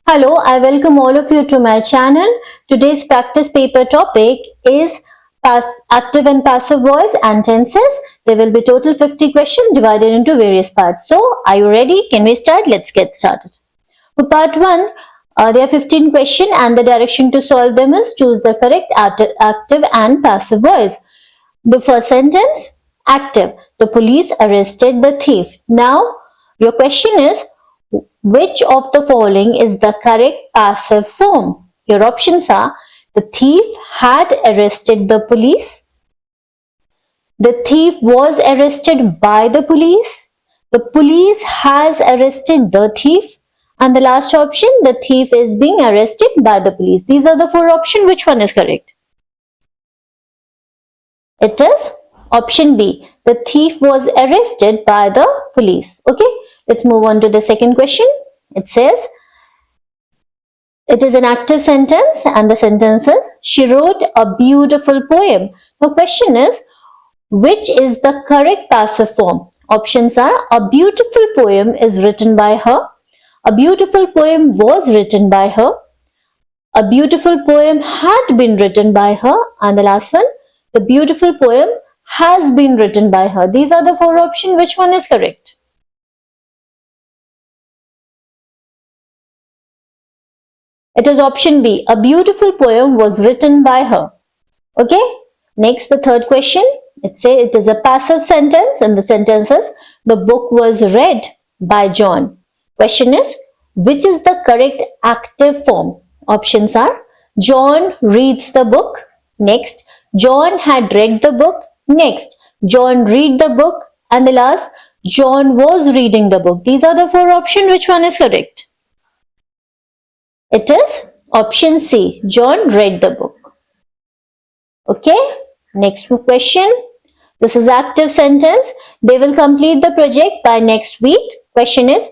Hello, I welcome all of you to my channel. Today's practice paper topic is active and passive voice and tenses. There will be total 50 questions divided into various parts. So, are you ready? Can we start? Let's get started. For part 1, there are 15 questions and the direction to solve them is choose the correct active and passive voice. The first sentence, active. The police arrested the thief. Now, your question is, which of the following is the correct passive form? Your options are, the thief had arrested the police, the thief was arrested by the police has arrested the thief, and the last option, the thief is being arrested by the police. These are the four options. Which one is correct? It is option B. The thief was arrested by the police. Okay, let's move on to the second question. It says, it is an active sentence and the sentence is, she wrote a beautiful poem. The question is, which is the correct passive form? Options are, a beautiful poem is written by her, a beautiful poem was written by her, a beautiful poem had been written by her, and the last one, the beautiful poem has been written by her. These are the four options. Which one is correct? It is option B. A beautiful poem was written by her. Okay. Next, the third question. It says it is a passive sentence and the sentence is, the book was read by John. Question is, which is the correct active form? Options are, John reads the book. Next, John had read the book. Next, John read the book. And the last, John was reading the book. These are the four options. Which one is correct? It is option C. John read the book. Okay. Next question. This is active sentence. They will complete the project by next week. Question is,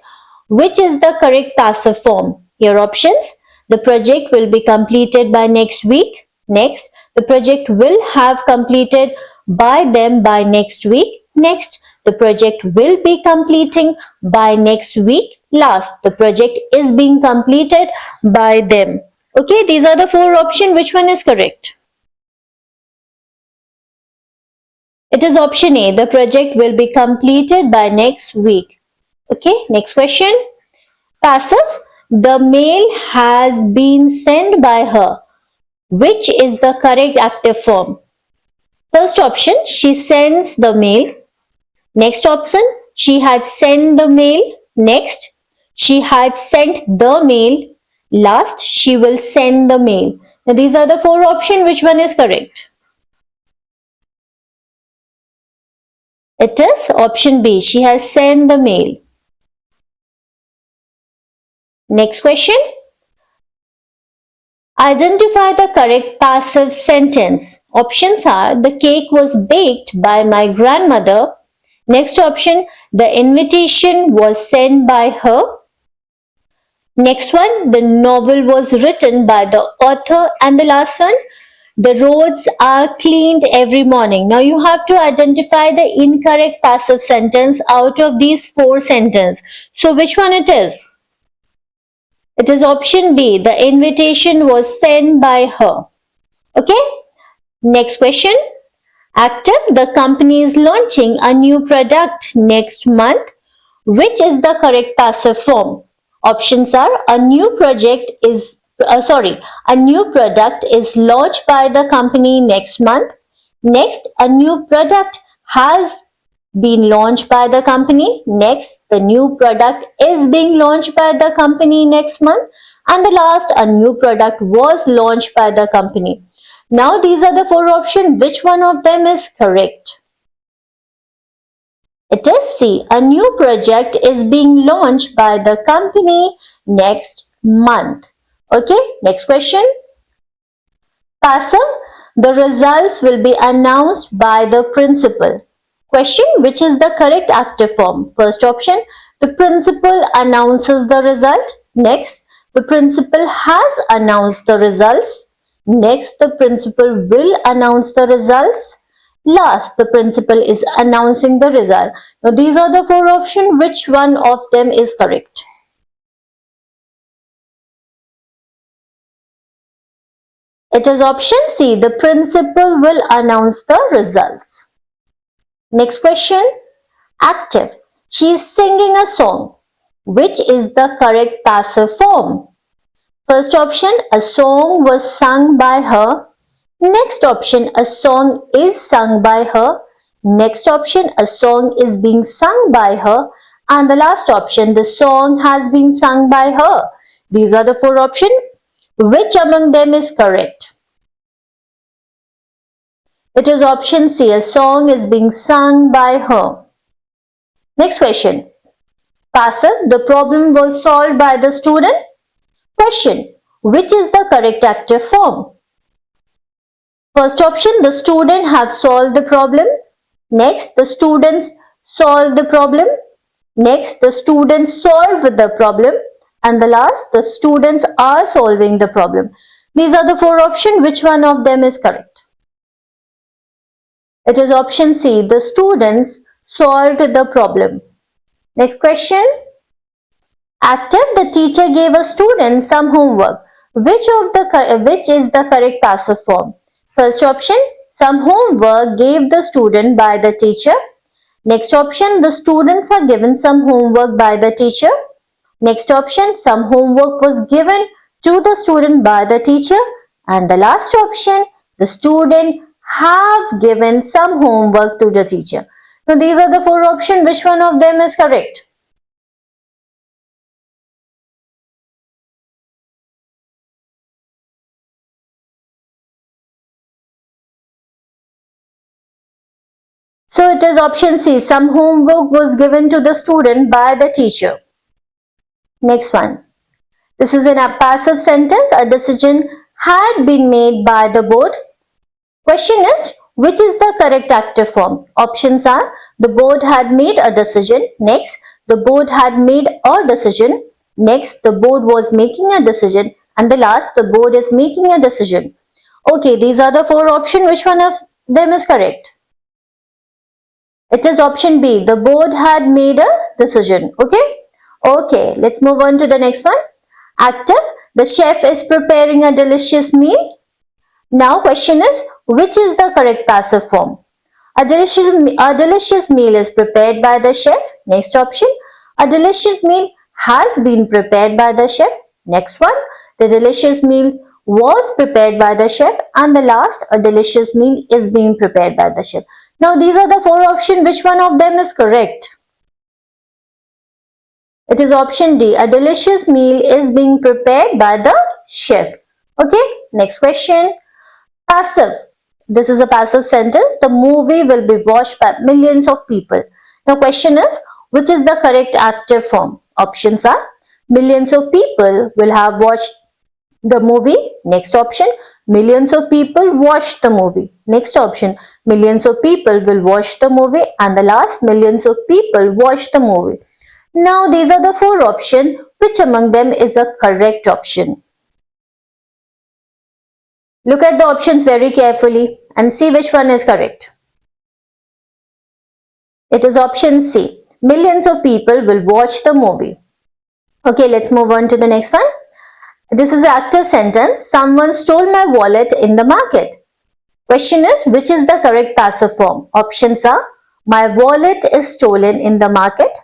which is the correct passive form? Your options. The project will be completed by next week. Next, the project will have completed by them by next week. Next, the project will be completing by next week. Last, the project is being completed by them. Okay, these are the four options. Which one is correct? It is option A. The project will be completed by next week. Okay, next question. Passive. The mail has been sent by her. Which is the correct active form? First option, she sends the mail. Next option, she had sent the mail. Next, she had sent the mail. Last, she will send the mail. Now, these are the four options. Which one is correct? It is option B. She has sent the mail. Next question. Identify the correct passive sentence. Options are, the cake was baked by my grandmother. Next option, the invitation was sent by her. Next one, the novel was written by the author. And the last one, the roads are cleaned every morning. Now you have to identify the incorrect passive sentence out of these four sentences. So which one it is? It is option B. The invitation was sent by her. Okay. Next question. Active. The company is launching a new product next month. Which is the correct passive form? Options are, a new product is launched by the company next month. Next, a new product has been launched by the company. Next, the new product is being launched by the company next month. And the last, a new product was launched by the company. Now these are the four options. Which one of them is correct? It is C. A new project is being launched by the company next month. Okay, next question. Passive. The results will be announced by the principal. Question, which is the correct active form? First option, the principal announces the result. Next, the principal has announced the results. Next, the principal will announce the results. Last, the principal is announcing the result. Now, these are the four options. Which one of them is correct? It is option C. The principal will announce the results. Next question. Active. She is singing a song. Which is the correct passive form? First option, a song was sung by her. Next option, a song is sung by her. Next option, a song is being sung by her. And the last option, the song has been sung by her. These are the four options. Which among them is correct? It is option C, a song is being sung by her. Next question. Passive, the problem was solved by the student. Question, which is the correct active form? First option, the student have solved the problem. Next, the students solve the problem. Next, the students solve the problem. And the last, the students are solving the problem. These are the four options. Which one of them is correct? It is option C, the students solved the problem. Next question. Active, the teacher gave a student some homework. Which is the correct passive form? First option, some homework gave the student by the teacher. Next option, the students are given some homework by the teacher. Next option, some homework was given to the student by the teacher. And the last option, the student have given some homework to the teacher. So these are the four options. Which one of them is correct? So it is option C. Some homework was given to the student by the teacher. Next one. This is in a passive sentence. A decision had been made by the board. Question is, which is the correct active form? Options are, the board had made a decision. Next, the board had made a decision. Next, the board was making a decision. And the last, the board is making a decision. Okay, these are the four options. Which one of them is correct? It is option B. The board had made a decision. Okay, let's move on to the next one. Active. The chef is preparing a delicious meal. Now question is, which is the correct passive form? A delicious meal is prepared by the chef. Next option. A delicious meal has been prepared by the chef. Next one. The delicious meal was prepared by the chef. And the last, a delicious meal is being prepared by the chef. Now these are the four options. Which one of them is correct? It is option D. A delicious meal is being prepared by the chef. Okay, next question. Passive. This is a passive sentence. The movie will be watched by millions of people. Now question is, which is the correct active form? Options are, millions of people will have watched the movie. Next option, millions of people watched the movie. Next option, millions of people will watch the movie. And the last, millions of people watch the movie. Now these are the four options. Which among them is a correct option? Look at the options very carefully and see which one is correct. It is option C. Millions of people will watch the movie. Okay, let's move on to the next one. This is an active sentence. Someone stole my wallet in the market. Question is, which is the correct passive form? Options are, my wallet is stolen in the market.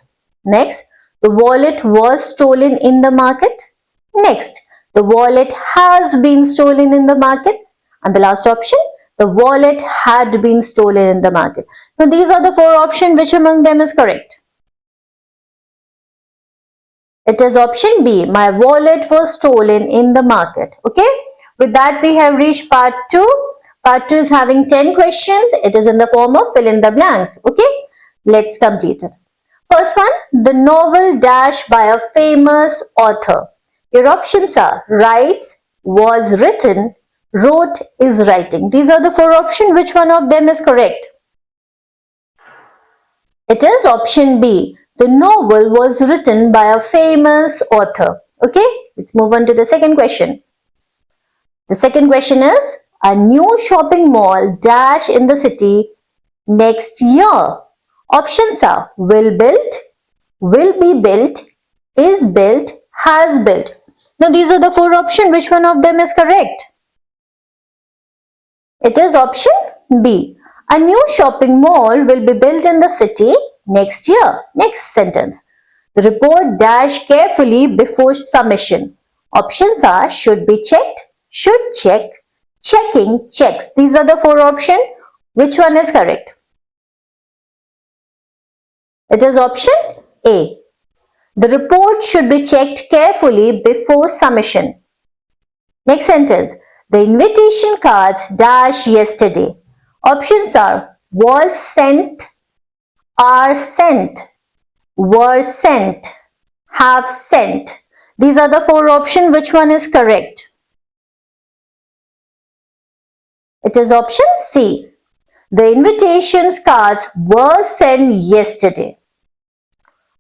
Next, the wallet was stolen in the market. Next, the wallet has been stolen in the market. And the last option, the wallet had been stolen in the market. Now these are the four options. Which among them is correct? It is option B. My wallet was stolen in the market. Okay. With that, we have reached part 2. Part 2 is having 10 questions. It is in the form of fill in the blanks. Okay. Let's complete it. First one, the novel dash by a famous author. Your options are writes, was written, wrote, is writing. These are the four options. Which one of them is correct? It is option B. The novel was written by a famous author. Okay, let's move on to the second question. The second question is, a new shopping mall dash in the city next year. Options are will built, will be built, is built, has built. Now these are the four options. Which one of them is correct? It is option B. A new shopping mall will be built in the city next year. Next sentence. The report dash carefully before submission. Options are should be checked, should check, checking, checks. These are the four options. Which one is correct? It is option A. The report should be checked carefully before submission. Next sentence. The invitation cards dash yesterday. Options are was sent, are sent, were sent, have sent. These are the four options. Which one is correct? It is option C. The invitations cards were sent yesterday.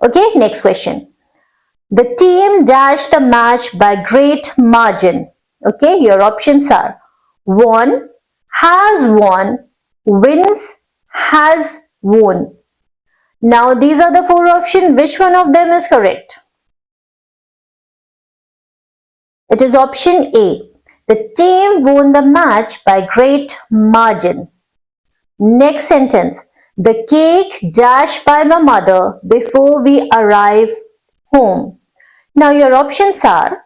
Okay, next question. The team dashed the match by great margin. Okay, your options are won, has won, wins, has won. Now these are the four options. Which one of them is correct? It is option A. The team won the match by great margin. Next sentence. The cake dashed by my mother before we arrive home. Now your options are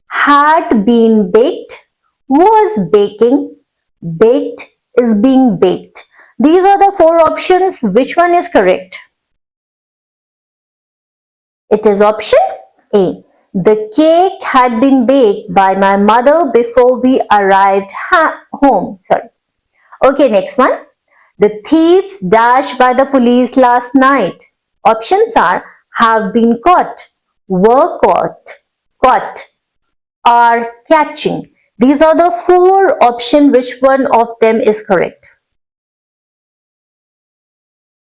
had been baked, was baking, baked is being baked. These are the four options. Which one is correct? It is option A. The cake had been baked by my mother before we arrived home. Okay, next one. The thieves dashed by the police last night. Options are have been caught, were caught, are catching. These are the four options. Which one of them is correct?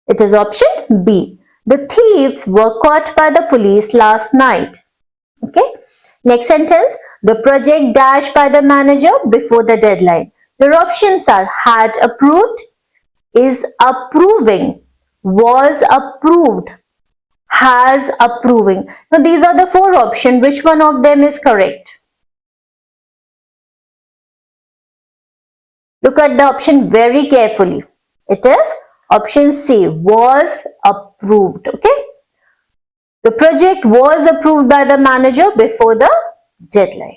It is option B. The thieves were caught by the police last night. Okay. Next sentence. The project dashed by the manager before the deadline. Your options are had approved, is approving, was approved, has approving. Now these are the four options. Which one of them is correct? Look at the option very carefully. It is option C, was approved. Okay. The project was approved by the manager before the deadline.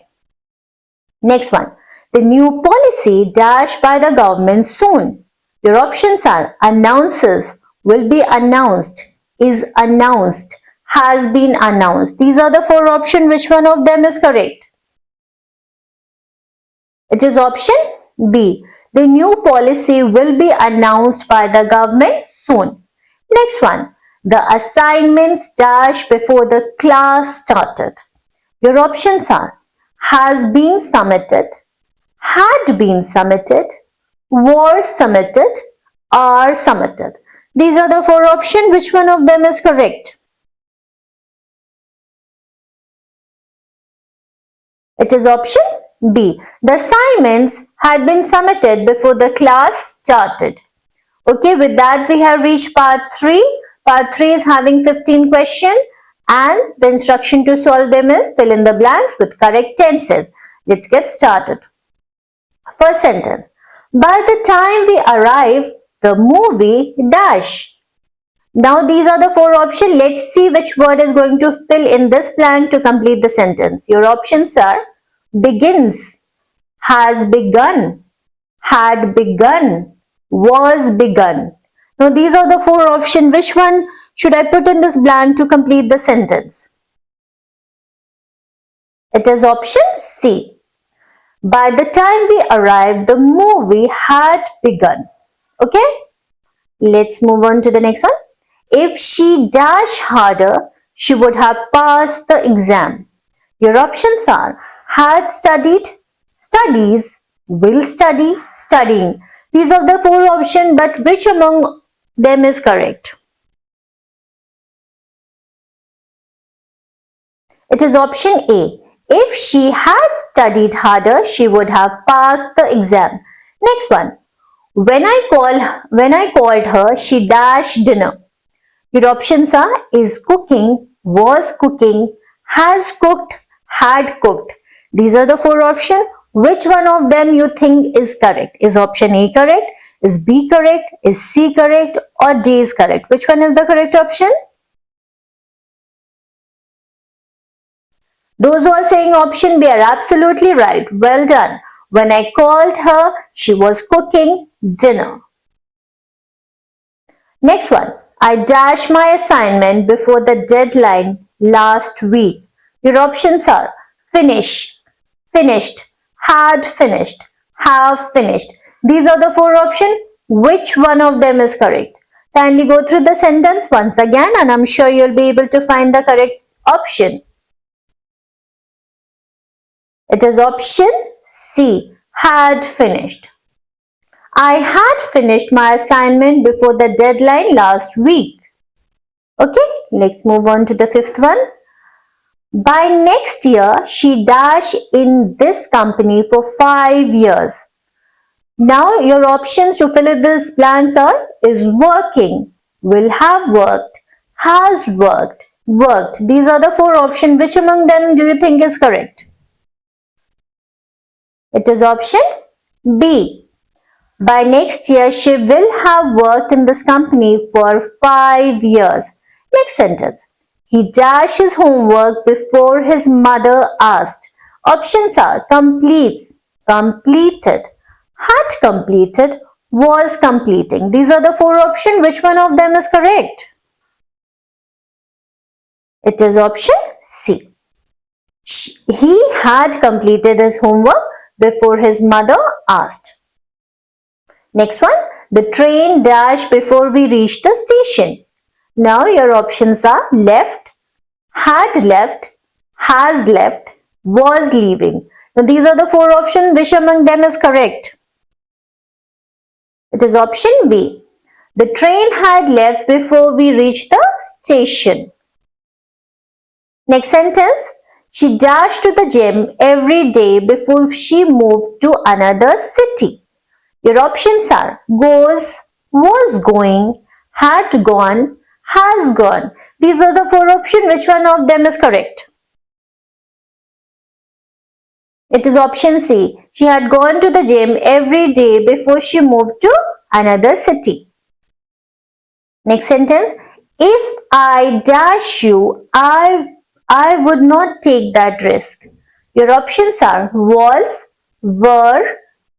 Next one. The new policy dashed by the government soon. Your options are announces, will be announced, is announced, has been announced. These are the four options. Which one of them is correct? It is option B. The new policy will be announced by the government soon. Next one. The assignments dashed before the class started. Your options are has been submitted, had been submitted, were submitted, are submitted. These are the four options. Which one of them is correct? It is option B. The assignments had been submitted before the class started. Okay, with that we have reached part 3. Part 3 is having 15 questions and the instruction to solve them is fill in the blanks with correct tenses. Let's get started. First sentence. By the time we arrive, the movie dash. Now these are the four options. Let's see which word is going to fill in this blank to complete the sentence. Your options are begins, has begun, had begun, was begun. Now these are the four options. Which one should I put in this blank to complete the sentence? It is option C. By the time we arrived, the movie had begun. Okay? Let's move on to the next one. If she dashed harder, she would have passed the exam. Your options are had studied, studies, will study, studying. These are the four options, but which among them is correct? It is option A. If she had studied harder, she would have passed the exam. Next one. When I called her, she dashed dinner. Your options are is cooking, was cooking, has cooked, had cooked. These are the four options. Which one of them you think is correct? Is option A correct? Is B correct? Is C correct? Or D is correct? Which one is the correct option? Those who are saying option B are absolutely right. Well done. When I called her, she was cooking dinner. Next one. I dashed my assignment before the deadline last week. Your options are finish, finished, had finished, have finished. These are the four options. Which one of them is correct? Kindly go through the sentence once again and I'm sure you'll be able to find the correct option. It is option C, had finished. I had finished my assignment before the deadline last week. Okay, let's move on to the fifth one. By next year, she dash in this company for 5 years. Now your options to fill in these blanks are is working, will have worked, has worked, worked. These are the four options. Which among them do you think is correct? It is option B. By next year, she will have worked in this company for 5 years. Next sentence. He dashed his homework before his mother asked. Options are completes, completed, had completed, was completing. These are the four options. Which one of them is correct? It is option C. He had completed his homework before his mother asked. Next one, the train dashed before we reached the station. Now your options are left, had left, has left, was leaving. Now these are the four options. Which among them is correct? It is option B. The train had left before we reached the station. Next sentence. She dashed to the gym every day before she moved to another city. Your options are goes, was going, had gone, has gone. These are the four options. Which one of them is correct? It is option C. She had gone to the gym every day before she moved to another city. Next sentence. If I dash you, I would not take that risk. Your options are was, were,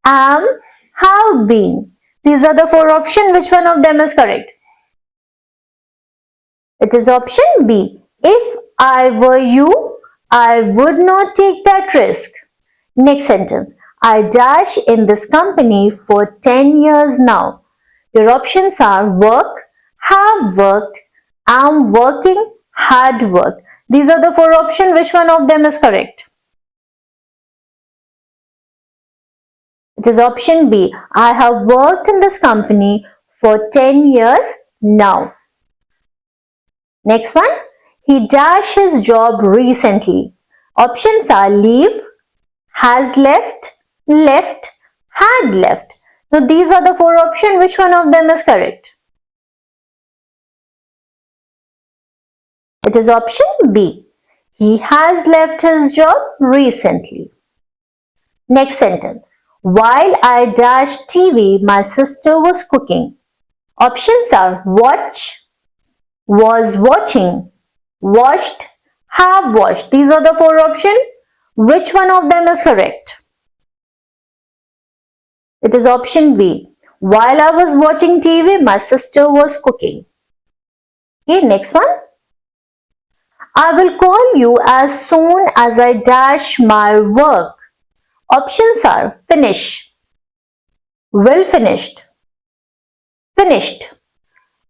am, have been. These are the four options. Which one of them is correct? It is option B. If I were you, I would not take that risk. Next sentence. I dash in this company for 10 years now. Your options are work, have worked, am working, had worked. These are the four options. Which one of them is correct? It is option B. I have worked in this company for 10 years now. Next one. He dashed his job recently. Options are leave, has left, left, had left. Now these are the four options. Which one of them is correct? It is option B. He has left his job recently. Next sentence. While I dashed TV, my sister was cooking. Options are watch, was watching, watched, have watched. These are the four options. Which one of them is correct? It is option B. While I was watching TV, my sister was cooking. Okay, next one. I will call you as soon as I dash my work. Options are finish, will finished, finished,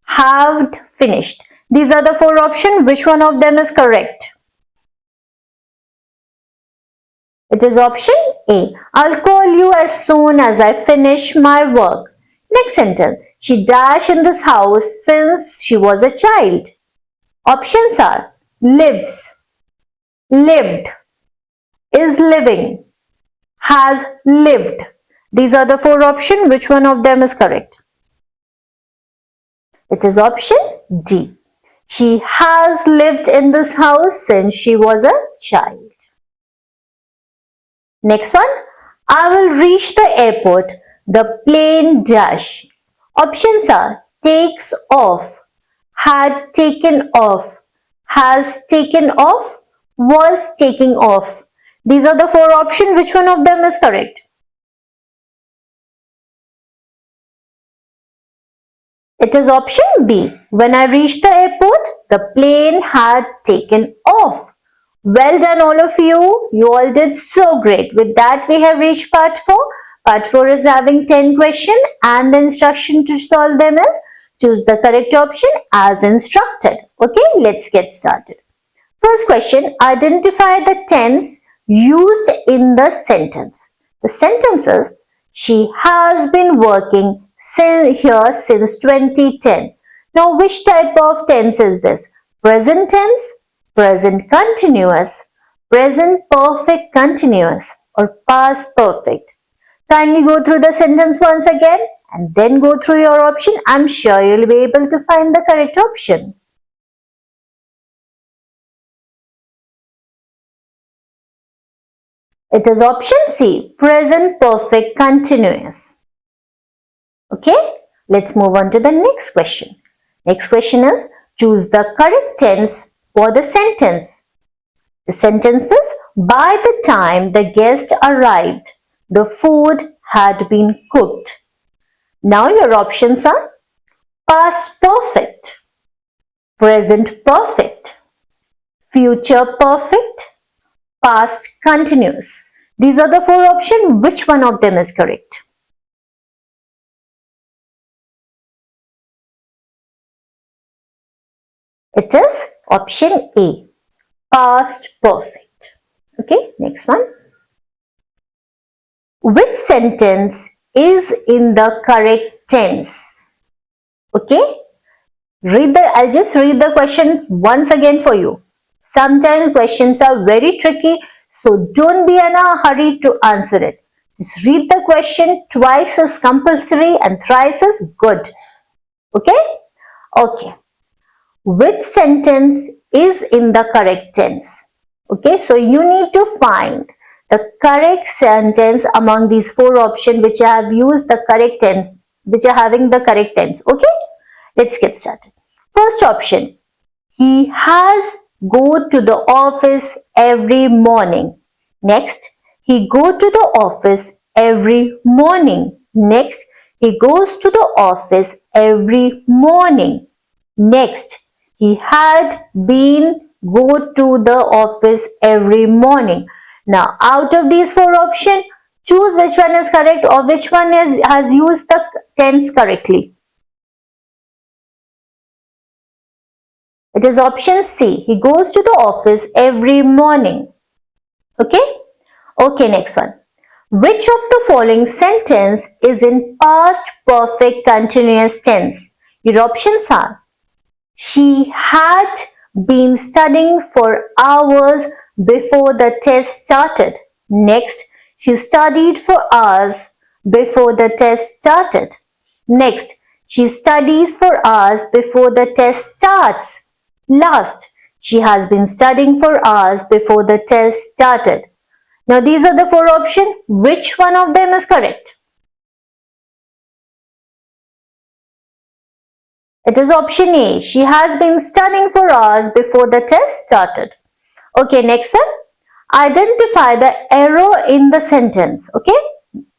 have finished. These are the four options. Which one of them is correct? It is option A. I'll call you as soon as I finish my work. Next sentence. She dashed in this house since she was a child. Options are lives, lived, is living, has lived. These are the four options. Which one of them is correct? It is option D. She has lived in this house since she was a child. Next one. I will reach the airport. The plane dash. Options are takes off, had taken off, has taken off, was taking off. These are the four options. Which one of them is correct? It is option B. When I reached the airport, the plane had taken off. Well done all of you. You all did so great. With that, we have reached part 4. Part 4 is having 10 questions and the instruction to solve them is choose the correct option as instructed. Okay, let's get started. First question, identify the tense used in the sentence. The sentence is, she has been working here since 2010. Now, which type of tense is this? Present tense, present continuous, present perfect continuous, or past perfect? Kindly go through the sentence once again and then go through your option. I'm sure you'll be able to find the correct option. It is option C, present perfect continuous. Okay, let's move on to the next question. Next question is, choose the correct tense for the sentence. The sentence is, by the time the guest arrived, the food had been cooked. Now your options are past perfect, present perfect, future perfect, past continuous. These are the four options. Which one of them is correct? It is option A, past perfect. Okay, next one. Which sentence is in the correct tense? Okay, I'll just read the questions once again for you. Sometimes questions are very tricky, so don't be in a hurry to answer it. Just read the question twice is compulsory and thrice is good. Okay? Okay. Which sentence is in the correct tense? Okay, so you need to find the correct sentence among these four options which have used the correct tense, which are having the correct tense. Okay, let's get started. First option, he has go to the office every morning. Next, he go to the office every morning. Next, he goes to the office every morning. Next, he had been go to the office every morning. Now, out of these four options, choose which one is correct or which one has used the tense correctly. It is option C. He goes to the office every morning. Okay? Okay, next one. Which of the following sentence is in past perfect continuous tense? Your options are, she had been studying for hours before the test started. Next, she studied for hours before the test started. Next, she studies for hours before the test starts. Last, she has been studying for hours before the test started. Now, these are the four options. Which one of them is correct? It is option A. She has been studying for hours before the test started. Okay, next one. Identify the error in the sentence. Okay,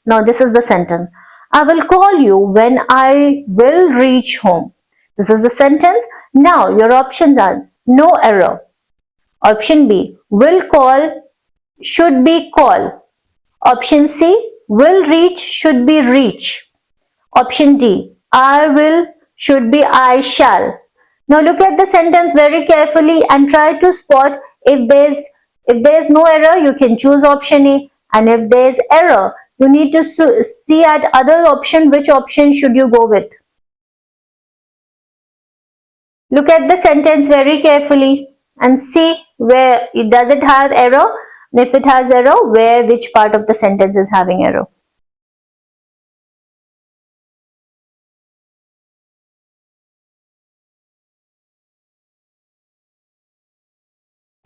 now this is the sentence. I will call you when I will reach home. This is the sentence. Now your options are no error. Option B, will call should be call. Option C, will reach should be reach. Option D, I will should be I shall. Now look at the sentence very carefully and try to spot if there's no error, you can choose option A, and if there's error, you need to see at other option which option should you go with. Look at the sentence very carefully and see where does it have error, and if it has error, which part of the sentence is having error.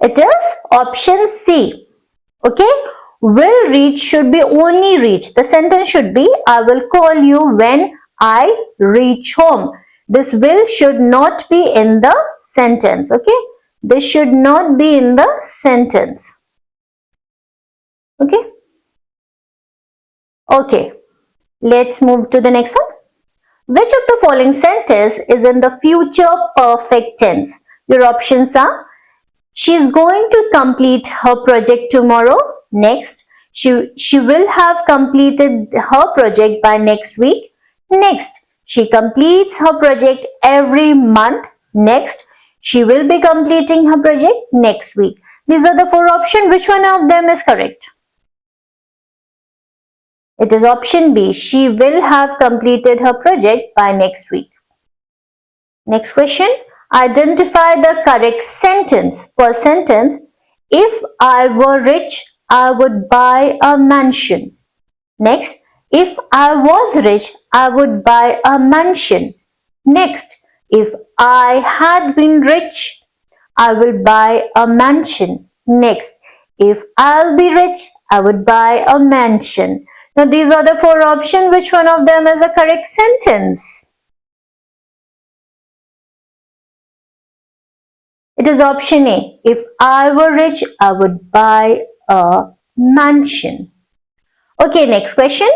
It is option C. Okay, Will reach should be only reach. The sentence should be, I will call you when I reach home. This will should not be in the sentence. Okay. This should not be in the sentence. Okay. Okay. Let's move to the next one. Which of the following sentence is in the future perfect tense? Your options are, she is going to complete her project tomorrow. Next, she will have completed her project by next week. Next, she completes her project every month. Next, she will be completing her project next week. These are the four options. Which one of them is correct? It is option B. She will have completed her project by next week. Next question. Identify the correct sentence. First sentence. If I were rich, I would buy a mansion. Next. If I was rich, I would buy a mansion. Next. If I had been rich, I will buy a mansion. Next. If I'll be rich, I would buy a mansion. Now these are the four options. Which one of them is the correct sentence? It is option A. If I were rich, I would buy a mansion. Okay, next question.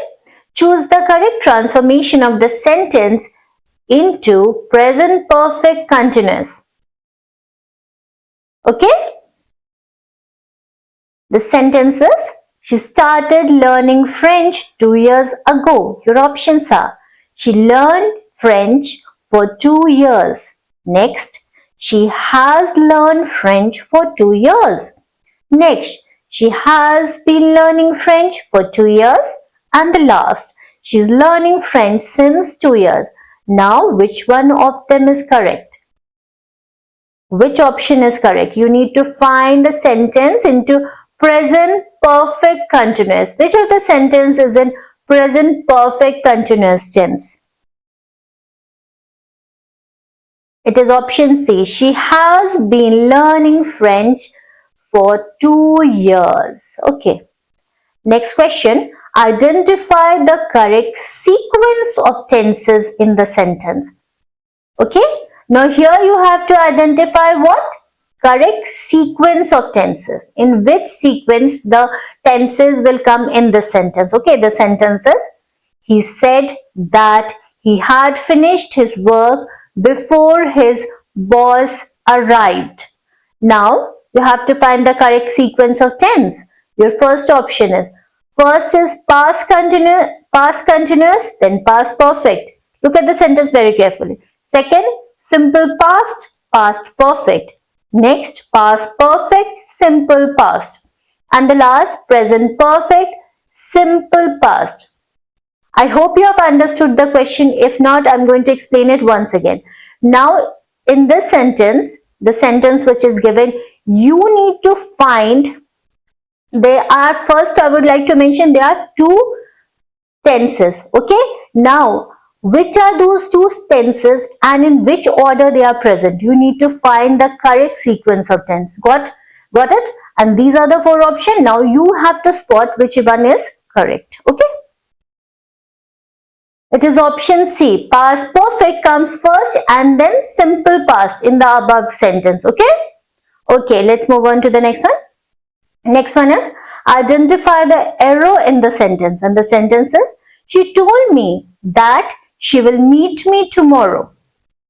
Choose the correct transformation of the sentence into present perfect continuous. Okay? The sentence is, she started learning French 2 years ago. Your options are, she learned French for 2 years. Next, she has learned French for 2 years. Next, she has been learning French for 2 years. And the last, she is learning French since 2 years. Now, which one of them is correct? Which option is correct? You need to find the sentence into present perfect continuous. Which of the sentence is in present perfect continuous tense? It is option C. She has been learning French for 2 years. Okay. Next question. Identify the correct sequence of tenses in the sentence. Okay. Now here you have to identify what? Correct sequence of tenses. In which sequence the tenses will come in the sentence. Okay. The sentences. He said that he had finished his work before his boss arrived. Now, you have to find the correct sequence of tense. Your first option is, first is past continuous, then past perfect. Look at the sentence very carefully. Second, simple past, past perfect. Next, past perfect, simple past. And the last, present perfect, simple past. I hope you have understood the question. If not, I'm going to explain it once again. Now, in this sentence, the sentence which is given, you need to find, first I would like to mention there are two tenses. Okay. Now, which are those two tenses and in which order they are present? You need to find the correct sequence of tense. Got it? And these are the four options. Now, you have to spot which one is correct. Okay. It is option C. Past perfect comes first and then simple past in the above sentence. Okay. Okay, let's move on to the next one. Next one is, identify the error in the sentence. And the sentence is, she told me that she will meet me tomorrow.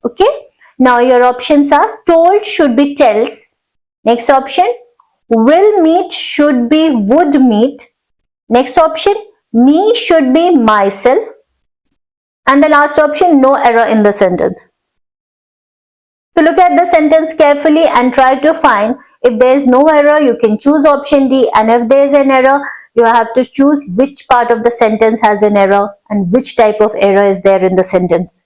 Okay. Now your options are, told should be tells. Next option, will meet should be would meet. Next option, me should be myself. And the last option, no error in the sentence. So look at the sentence carefully and try to find, if there is no error, you can choose option D, and if there is an error, you have to choose which part of the sentence has an error and which type of error is there in the sentence.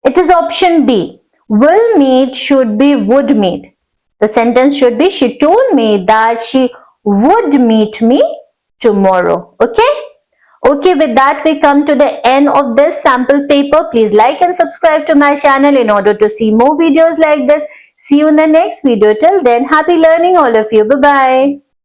It is option B. Will meet should be would meet. The sentence should be, she told me that she would meet me tomorrow. Okay. Okay, with that we come to the end of this sample paper. Please like and subscribe to my channel in order to see more videos like this. See you in the next video. Till then, happy learning all of you. Bye-bye.